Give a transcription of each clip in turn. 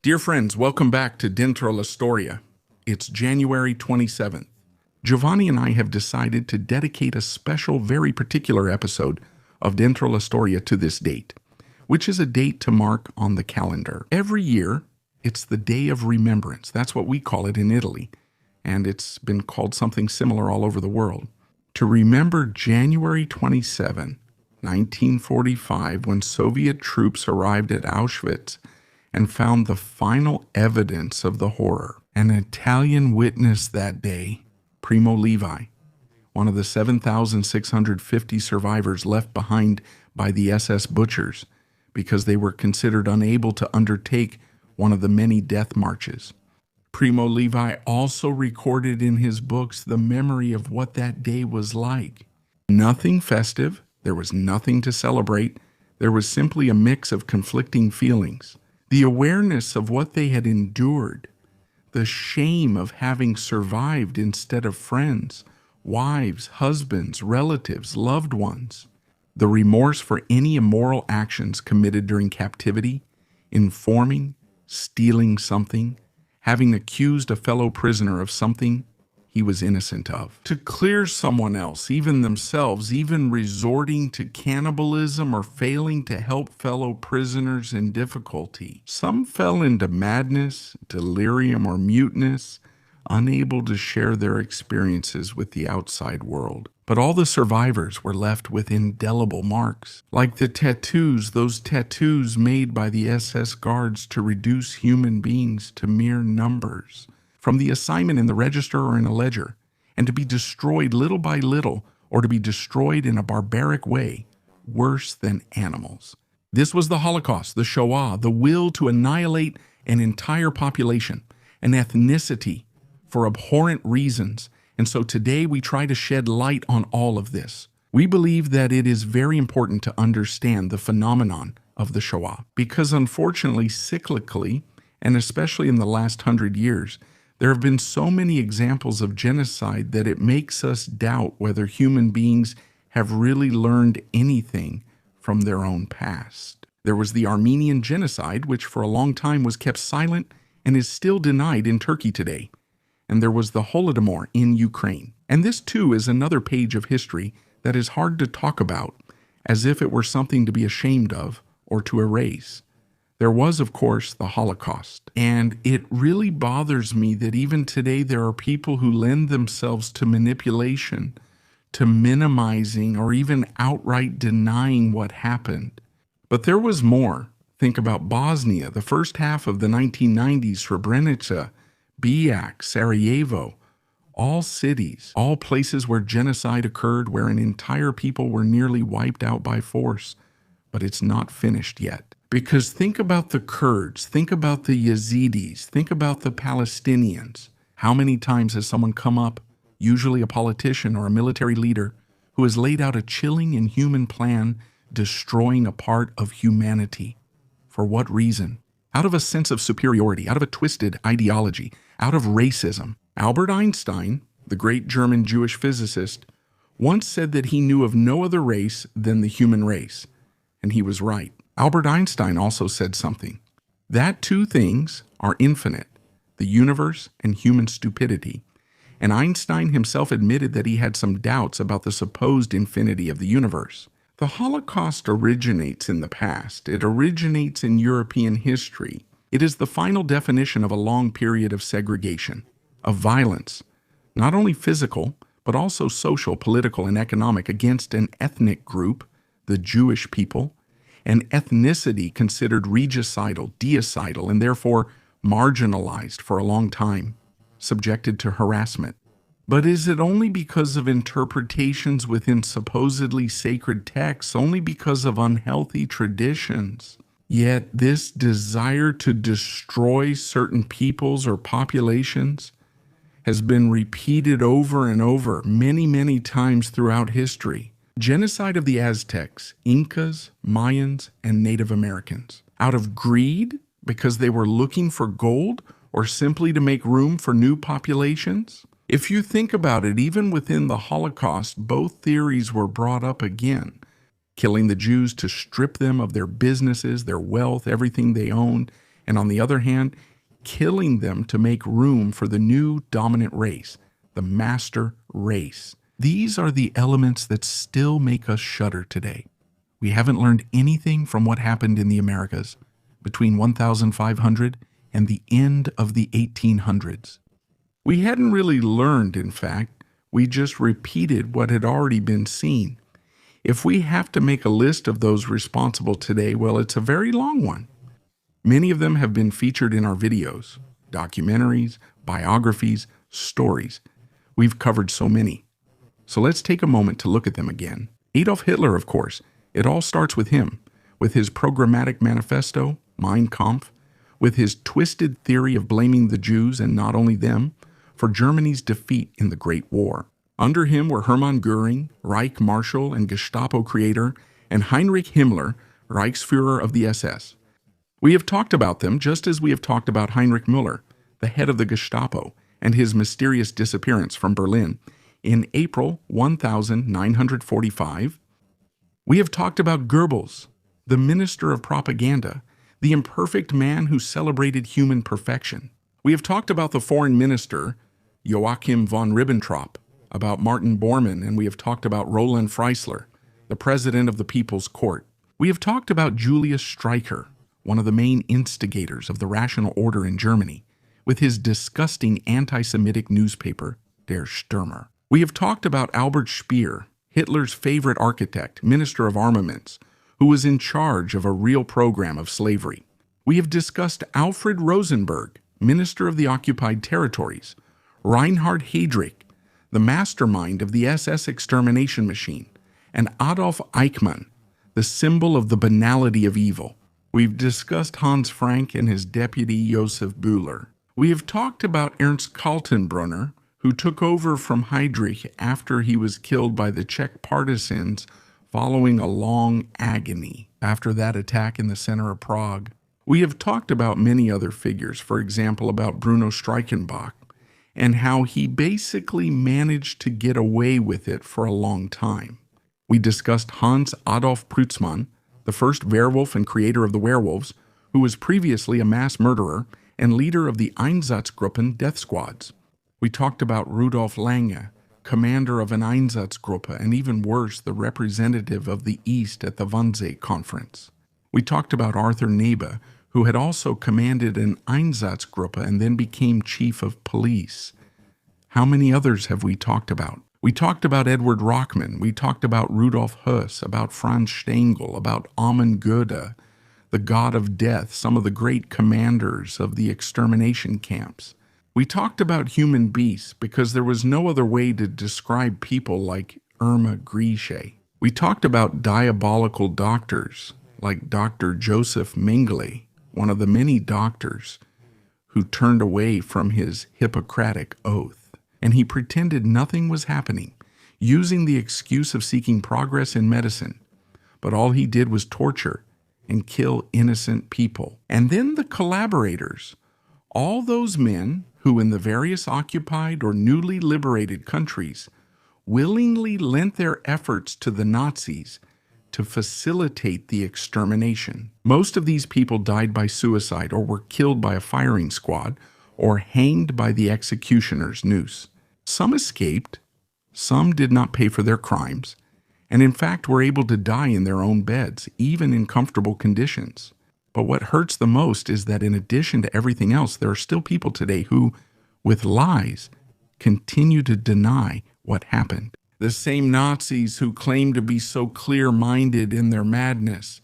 Dear friends, welcome back to Dentro la Storia. It's January 27th. Giovanni and I have decided to dedicate a special, very particular episode of Dentro la Storia to this date, which is a date to mark on the calendar. Every year, it's the Day of Remembrance. That's what we call it in Italy, and it's been called something similar all over the world. To remember January 27, 1945, when Soviet troops arrived at Auschwitz and found the final evidence of the horror. An Italian witness that day, Primo Levi, one of the 7,650 survivors left behind by the SS butchers because they were considered unable to undertake one of the many death marches. Primo Levi also recorded in his books the memory of what that day was like. Nothing festive, there was nothing to celebrate, there was simply a mix of conflicting feelings. The awareness of what they had endured, the shame of having survived instead of friends, wives, husbands, relatives, loved ones, the remorse for any immoral actions committed during captivity, informing, stealing something, having accused a fellow prisoner of something he was innocent of. To clear someone else, even themselves, even resorting to cannibalism or failing to help fellow prisoners in difficulty. Some fell into madness, delirium, or muteness, unable to share their experiences with the outside world. But all the survivors were left with indelible marks, like the tattoos, those tattoos made by the SS guards to reduce human beings to mere numbers, from the assignment in the register or in a ledger, and to be destroyed little by little, or to be destroyed in a barbaric way, worse than animals. This was the Holocaust, the Shoah, the will to annihilate an entire population, an ethnicity, for abhorrent reasons. And so today we try to shed light on all of this. We believe that it is very important to understand the phenomenon of the Shoah, because unfortunately, cyclically, and especially in the last 100 years, there have been so many examples of genocide that it makes us doubt whether human beings have really learned anything from their own past. There was the Armenian genocide, which for a long time was kept silent and is still denied in Turkey today. And there was the Holodomor in Ukraine. And this too is another page of history that is hard to talk about, as if it were something to be ashamed of or to erase. There was, of course, the Holocaust, and it really bothers me that even today there are people who lend themselves to manipulation, to minimizing or even outright denying what happened. But there was more. Think about Bosnia, the first half of the 1990s, Srebrenica, Bijak, Sarajevo, all cities, all places where genocide occurred, where an entire people were nearly wiped out by force. But it's not finished yet. Because think about the Kurds, think about the Yazidis, think about the Palestinians. How many times has someone come up, usually a politician or a military leader, who has laid out a chilling, inhuman plan, destroying a part of humanity? For what reason? Out of a sense of superiority, out of a twisted ideology, out of racism. Albert Einstein, the great German Jewish physicist, once said that he knew of no other race than the human race, and he was right. Albert Einstein also said something, that two things are infinite, the universe and human stupidity. And Einstein himself admitted that he had some doubts about the supposed infinity of the universe. The Holocaust originates in the past. It originates in European history. It is the final definition of a long period of segregation, of violence, not only physical, but also social, political, and economic, against an ethnic group, the Jewish people, an ethnicity considered regicidal, deicidal, and therefore marginalized for a long time, subjected to harassment. But is it only because of interpretations within supposedly sacred texts, only because of unhealthy traditions? Yet this desire to destroy certain peoples or populations has been repeated over and over many, many times throughout history. Genocide of the Aztecs, Incas, Mayans, and Native Americans. Out of greed, because they were looking for gold, or simply to make room for new populations? If you think about it, even within the Holocaust, both theories were brought up again. Killing the Jews to strip them of their businesses, their wealth, everything they owned, and on the other hand, killing them to make room for the new dominant race, the master race. These are the elements that still make us shudder today. We haven't learned anything from what happened in the Americas between 1500 and the end of the 1800s. We hadn't really learned, in fact, we just repeated what had already been seen. If we have to make a list of those responsible today, well, it's a very long one. Many of them have been featured in our videos, documentaries, biographies, stories. We've covered so many. So let's take a moment to look at them again. Adolf Hitler, of course. It all starts with him, with his programmatic manifesto, Mein Kampf, with his twisted theory of blaming the Jews, and not only them, for Germany's defeat in the Great War. Under him were Hermann Göring, Reich Marshal and Gestapo creator, and Heinrich Himmler, Reichsführer of the SS. We have talked about them just as we have talked about Heinrich Müller, the head of the Gestapo, and his mysterious disappearance from Berlin in April 1945. We have talked about Goebbels, the minister of propaganda, the imperfect man who celebrated human perfection. We have talked about the foreign minister, Joachim von Ribbentrop, about Martin Bormann, and we have talked about Roland Freisler, the president of the People's Court. We have talked about Julius Streicher, one of the main instigators of the Rational Order in Germany, with his disgusting anti-Semitic newspaper, Der Stürmer. We have talked about Albert Speer, Hitler's favorite architect, Minister of Armaments, who was in charge of a real program of slavery. We have discussed Alfred Rosenberg, Minister of the Occupied Territories, Reinhard Heydrich, the mastermind of the SS extermination machine, and Adolf Eichmann, the symbol of the banality of evil. We've discussed Hans Frank and his deputy Josef Bühler. We have talked about Ernst Kaltenbrunner, who took over from Heydrich after he was killed by the Czech partisans following a long agony after that attack in the center of Prague. We have talked about many other figures, for example, about Bruno Streichenbach, and how he basically managed to get away with it for a long time. We discussed Hans Adolf Preutzmann, the first werewolf and creator of the werewolves, who was previously a mass murderer and leader of the Einsatzgruppen death squads. We talked about Rudolf Lange, commander of an Einsatzgruppe, and even worse, the representative of the East at the Wannsee Conference. We talked about Arthur Nebe, who had also commanded an Einsatzgruppe and then became chief of police. How many others have we talked about? We talked about Edward Rockman, we talked about Rudolf Höss, about Franz Stengel, about Amon Goethe, the god of death, some of the great commanders of the extermination camps. We talked about human beasts because there was no other way to describe people like Irma Grieche. We talked about diabolical doctors like Dr. Joseph Mengele, one of the many doctors who turned away from his Hippocratic oath, and he pretended nothing was happening, using the excuse of seeking progress in medicine. But all he did was torture and kill innocent people. And then the collaborators, all those men who in the various occupied or newly liberated countries willingly lent their efforts to the Nazis to facilitate the extermination. Most of these people died by suicide or were killed by a firing squad or hanged by the executioner's noose. Some escaped, some did not pay for their crimes, and in fact were able to die in their own beds, even in comfortable conditions. But what hurts the most is that in addition to everything else, there are still people today who, with lies, continue to deny what happened. The same Nazis who claim to be so clear-minded in their madness,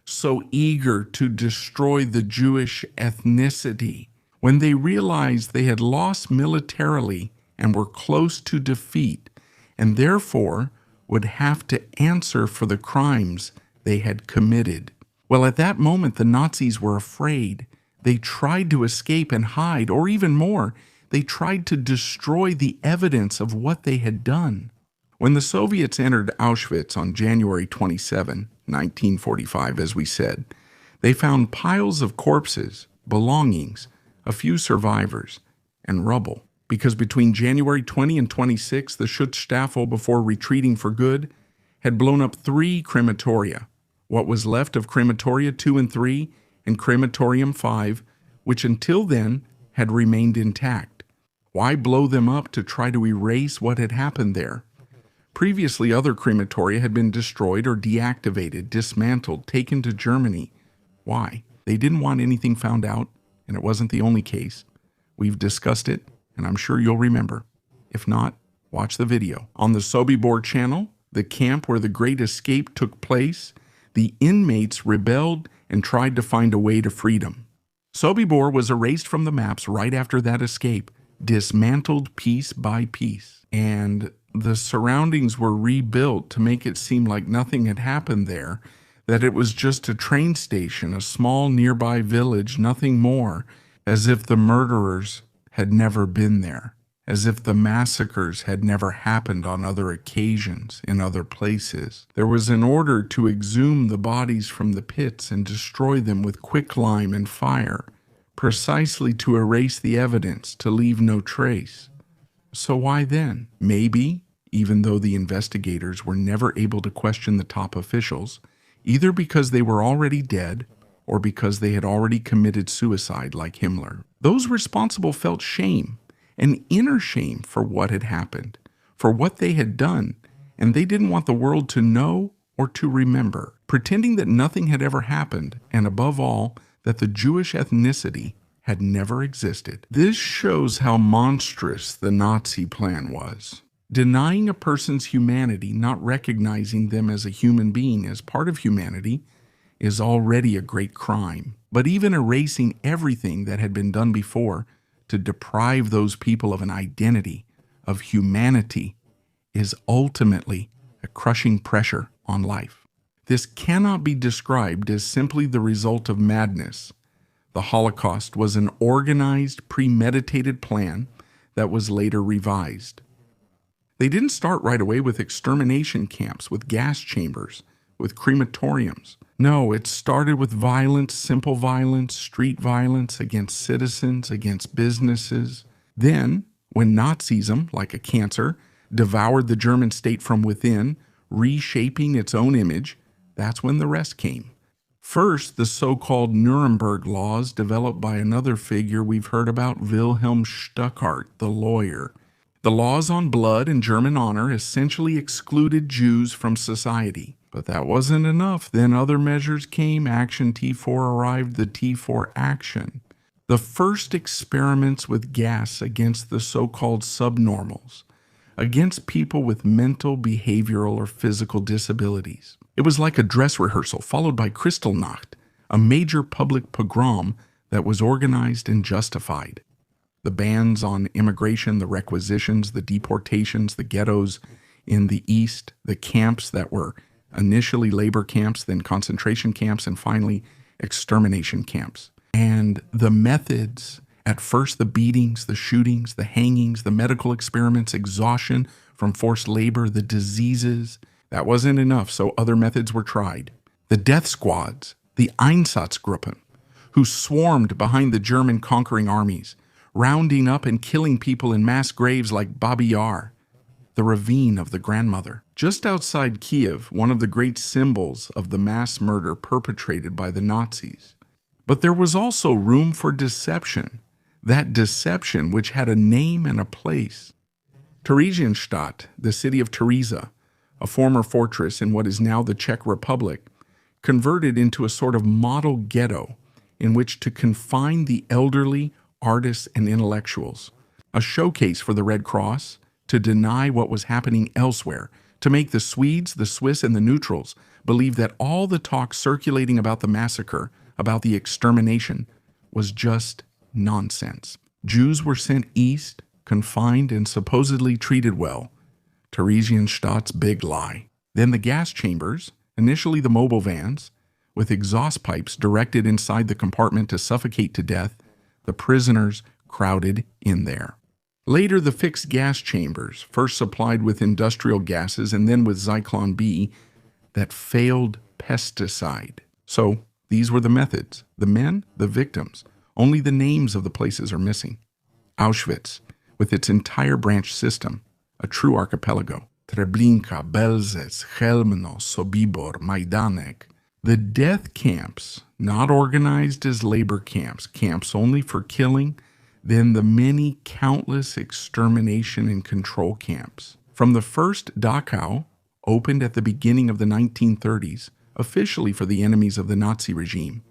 so eager to destroy the Jewish ethnicity, when they realized they had lost militarily and were close to defeat, and therefore would have to answer for the crimes they had committed. Well, at that moment, the Nazis were afraid. They tried to escape and hide, or even more, they tried to destroy the evidence of what they had done. When the Soviets entered Auschwitz on January 27, 1945, as we said, they found piles of corpses, belongings, a few survivors, and rubble. Because between January 20 and 26, the Schutzstaffel, before retreating for good, had blown up 3 crematoria. What was left of crematoria 2 and 3 and crematorium 5 which until then had remained intact. Why blow them up to try to erase what had happened there? Previously, other crematoria had been destroyed or deactivated, dismantled, taken to Germany. Why? They didn't want anything found out, and it wasn't the only case. We've discussed it, and I'm sure you'll remember. If not, watch the video. On the Sobibor channel, the camp where the Great Escape took place, the inmates rebelled and tried to find a way to freedom. Sobibor was erased from the maps right after that escape, dismantled piece by piece, and the surroundings were rebuilt to make it seem like nothing had happened there, that it was just a train station, a small nearby village, nothing more, as if the murderers had never been there, as if the massacres had never happened on other occasions in other places. There was an order to exhume the bodies from the pits and destroy them with quicklime and fire, precisely to erase the evidence, to leave no trace. So why then? Maybe, even though the investigators were never able to question the top officials, either because they were already dead or because they had already committed suicide like Himmler. Those responsible felt shame, an inner shame for what had happened, for what they had done, and they didn't want the world to know or to remember, pretending that nothing had ever happened, and above all, that the Jewish ethnicity had never existed. This shows how monstrous the Nazi plan was. Denying a person's humanity, not recognizing them as a human being, as part of humanity, is already a great crime. But even erasing everything that had been done before to deprive those people of an identity, of humanity, is ultimately a crushing pressure on life. This cannot be described as simply the result of madness. The Holocaust was an organized, premeditated plan that was later revised. They didn't start right away with extermination camps, with gas chambers, with crematoriums. No, it started with violence, simple violence, street violence against citizens, against businesses. Then, when Nazism, like a cancer, devoured the German state from within, reshaping its own image, that's when the rest came. First, the so-called Nuremberg laws developed by another figure we've heard about, Wilhelm Stuckart, the lawyer. The laws on blood and German honor essentially excluded Jews from society. But that wasn't enough. Then other measures came. Action T4 arrived, the T4 action. The first experiments with gas against the so-called subnormals, against people with mental, behavioral, or physical disabilities. It was like a dress rehearsal followed by Kristallnacht, a major public pogrom that was organized and justified. The bans on immigration, the requisitions, the deportations, the ghettos in the East, the camps that were initially labor camps, then concentration camps, and finally extermination camps. And the methods, at first the beatings, the shootings, the hangings, the medical experiments, exhaustion from forced labor, the diseases, that wasn't enough, so other methods were tried. The death squads, the Einsatzgruppen, who swarmed behind the German conquering armies, rounding up and killing people in mass graves like Babi Yar, the ravine of the grandmother. Just outside Kiev, one of the great symbols of the mass murder perpetrated by the Nazis. But there was also room for deception, that deception which had a name and a place. Theresienstadt, the city of Teresa, a former fortress in what is now the Czech Republic, converted into a sort of model ghetto in which to confine the elderly, artists, and intellectuals, a showcase for the Red Cross, to deny what was happening elsewhere, to make the Swedes, the Swiss, and the neutrals believe that all the talk circulating about the massacre, about the extermination, was just nonsense. Jews were sent east, confined, and supposedly treated well. Theresienstadt's big lie. Then the gas chambers, initially the mobile vans, with exhaust pipes directed inside the compartment to suffocate to death, the prisoners crowded in there. Later, the fixed gas chambers, first supplied with industrial gases and then with Zyklon B, that failed pesticide. So, these were the methods. The men, the victims. Only the names of the places are missing. Auschwitz, with its entire branch system, a true archipelago. Treblinka, Belzec, Chełmno, Sobibor, Majdanek, The death camps, not organized as labor camps, camps only for killing, then the many countless extermination and control camps. From the first Dachau, opened at the beginning of the 1930s, officially for the enemies of the Nazi regime,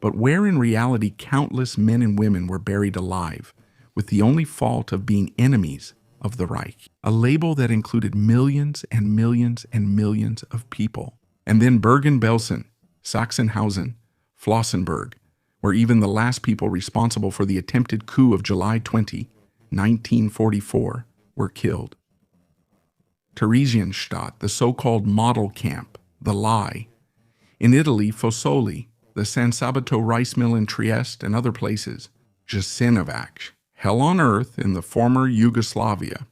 but where in reality countless men and women were buried alive, with the only fault of being enemies of the Reich, a label that included millions and millions and millions of people. And then Bergen-Belsen, Sachsenhausen, Flossenburg, where even the last people responsible for the attempted coup of July 20, 1944, were killed. Theresienstadt, the so-called model camp, the lie. In Italy, Fossoli, the San Sabato rice mill in Trieste and other places. Jasenovac, hell on earth in the former Yugoslavia,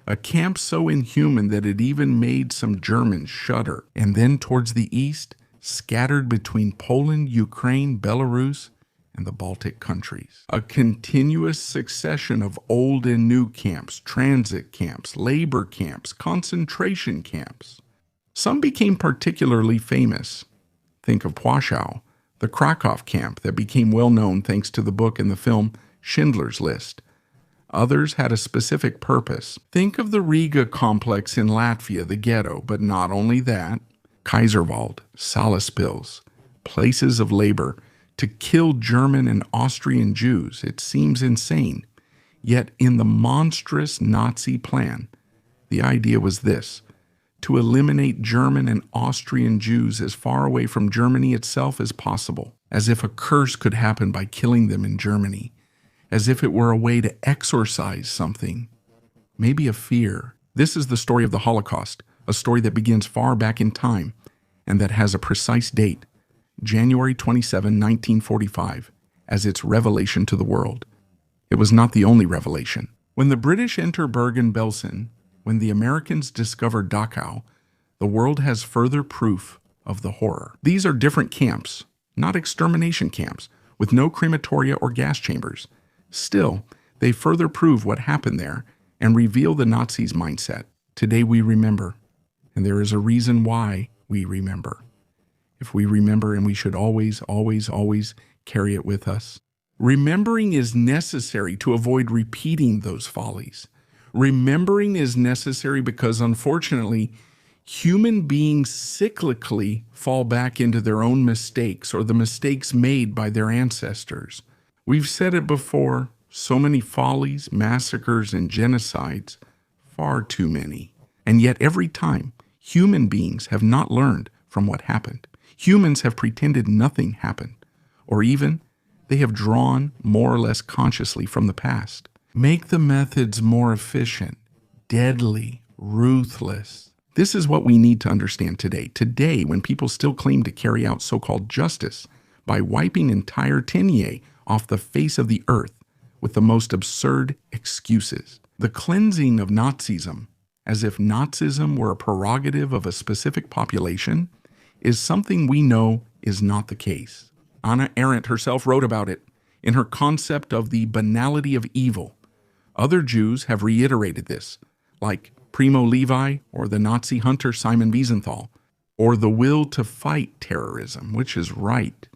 a camp so inhuman that it even made some Germans shudder. And then towards the east, scattered between Poland, Ukraine, Belarus, and the Baltic countries. A continuous succession of old and new camps, transit camps, labor camps, concentration camps. Some became particularly famous. Think of Plaszow, the Krakow camp that became well known thanks to the book and the film Schindler's List. Others had a specific purpose. Think of the Riga complex in Latvia, the ghetto, but not only that. Kaiserwald, Salaspils, places of labor, to kill German and Austrian Jews. It seems insane. Yet in the monstrous Nazi plan, the idea was this: to eliminate German and Austrian Jews as far away from Germany itself as possible, as if a curse could happen by killing them in Germany, as if it were a way to exorcise something, maybe a fear. This is the story of the Holocaust, a story that begins far back in time and that has a precise date, January 27, 1945, as its revelation to the world. It was not the only revelation. When the British enter Bergen-Belsen, when the Americans discover Dachau, the world has further proof of the horror. These are different camps, not extermination camps, with no crematoria or gas chambers. Still, they further prove what happened there and reveal the Nazis' mindset. Today we remember, and there is a reason why we remember. If we remember, and we should always, always, always carry it with us. Remembering is necessary to avoid repeating those follies. Remembering is necessary because, unfortunately, human beings cyclically fall back into their own mistakes or the mistakes made by their ancestors. We've said it before, so many follies, massacres, and genocides, far too many. And yet every time, human beings have not learned from what happened. Humans have pretended nothing happened, or even they have drawn more or less consciously from the past. Make the methods more efficient, deadly, ruthless. This is what we need to understand today. Today, when people still claim to carry out so-called justice by wiping entire ethnies off the face of the earth with the most absurd excuses. The cleansing of Nazism, as if Nazism were a prerogative of a specific population, is something we know is not the case. Hannah Arendt herself wrote about it in her concept of the banality of evil. Other Jews have reiterated this, like Primo Levi or the Nazi hunter Simon Wiesenthal, or the will to fight terrorism, which is right,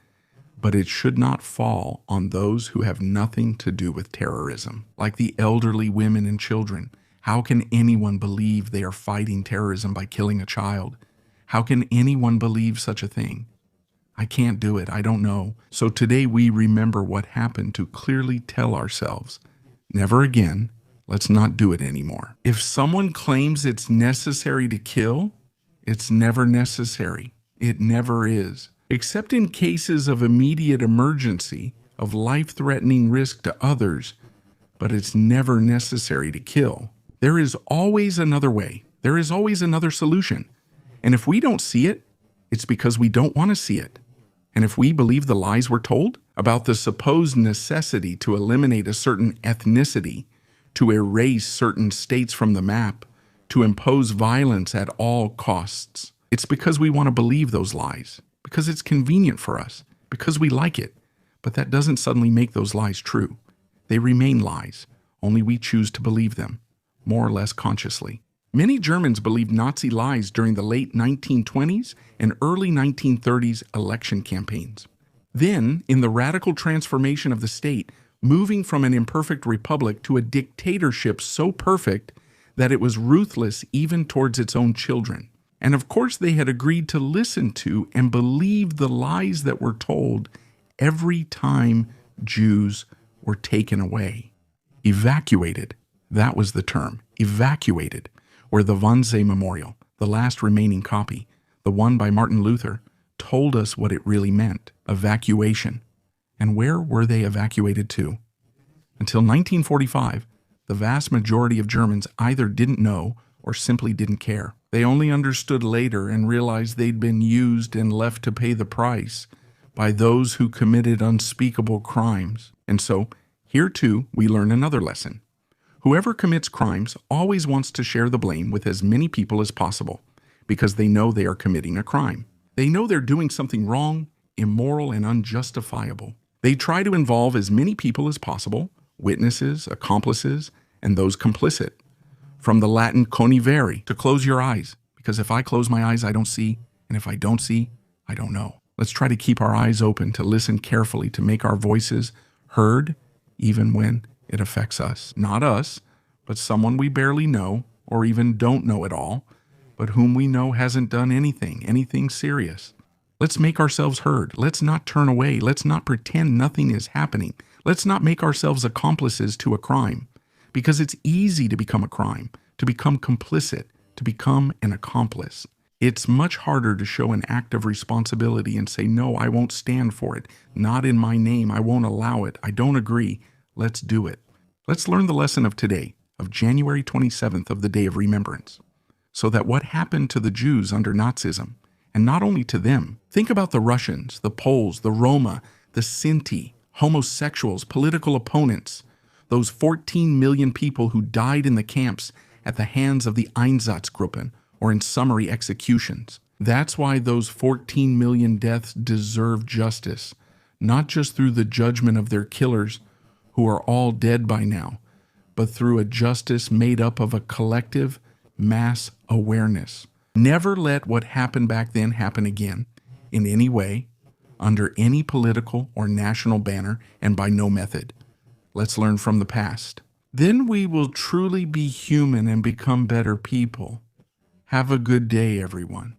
but it should not fall on those who have nothing to do with terrorism, like the elderly, women, and children. How can anyone believe they are fighting terrorism by killing a child? How can anyone believe such a thing? I can't do it. I don't know. So today we remember what happened to clearly tell ourselves, never again. Let's not do it anymore. If someone claims it's necessary to kill, it's never necessary. It never is. Except in cases of immediate emergency, of life-threatening risk to others, but it's never necessary to kill. There is always another way. There is always another solution. And if we don't see it, it's because we don't want to see it. And if we believe the lies we're told about the supposed necessity to eliminate a certain ethnicity, to erase certain states from the map, to impose violence at all costs, it's because we want to believe those lies, because it's convenient for us, because we like it. But that doesn't suddenly make those lies true. They remain lies, only we choose to believe them, more or less consciously. Many Germans believed Nazi lies during the late 1920s and early 1930s election campaigns. Then, in the radical transformation of the state, moving from an imperfect republic to a dictatorship so perfect that it was ruthless even towards its own children. And of course, they had agreed to listen to and believe the lies that were told every time Jews were taken away. Evacuated, that was the term, evacuated, where the Wannsee Memorial, the last remaining copy, the one by Martin Luther, told us what it really meant, evacuation. And where were they evacuated to? Until 1945, the vast majority of Germans either didn't know or simply didn't care. They only understood later and realized they'd been used and left to pay the price by those who committed unspeakable crimes. And so, here too, we learn another lesson. Whoever commits crimes always wants to share the blame with as many people as possible because they know they are committing a crime. They know they're doing something wrong, immoral, and unjustifiable. They try to involve as many people as possible, witnesses, accomplices, and those complicit. From the Latin connivere, to close your eyes, because if I close my eyes, I don't see, and if I don't see, I don't know. Let's try to keep our eyes open, to listen carefully, to make our voices heard, even when it affects us. Not us, but someone we barely know, or even don't know at all, but whom we know hasn't done anything serious. Let's make ourselves heard. Let's not turn away. Let's not pretend nothing is happening. Let's not make ourselves accomplices to a crime, because it's easy to become a crime, to become complicit, to become an accomplice. It's much harder to show an act of responsibility and say, no, I won't stand for it. Not in my name. I won't allow it. I don't agree. Let's do it. Let's learn the lesson of today, of January 27th, of the Day of Remembrance, so that what happened to the Jews under Nazism, and not only to them, think about the Russians, the Poles, the Roma, the Sinti, homosexuals, political opponents, those 14 million people who died in the camps at the hands of the Einsatzgruppen, or in summary executions. That's why those 14 million deaths deserve justice, not just through the judgment of their killers, who are all dead by now, but through a justice made up of a collective mass awareness. Never let what happened back then happen again, in any way, under any political or national banner, and by no method. Let's learn from the past. Then we will truly be human and become better people. Have a good day, everyone.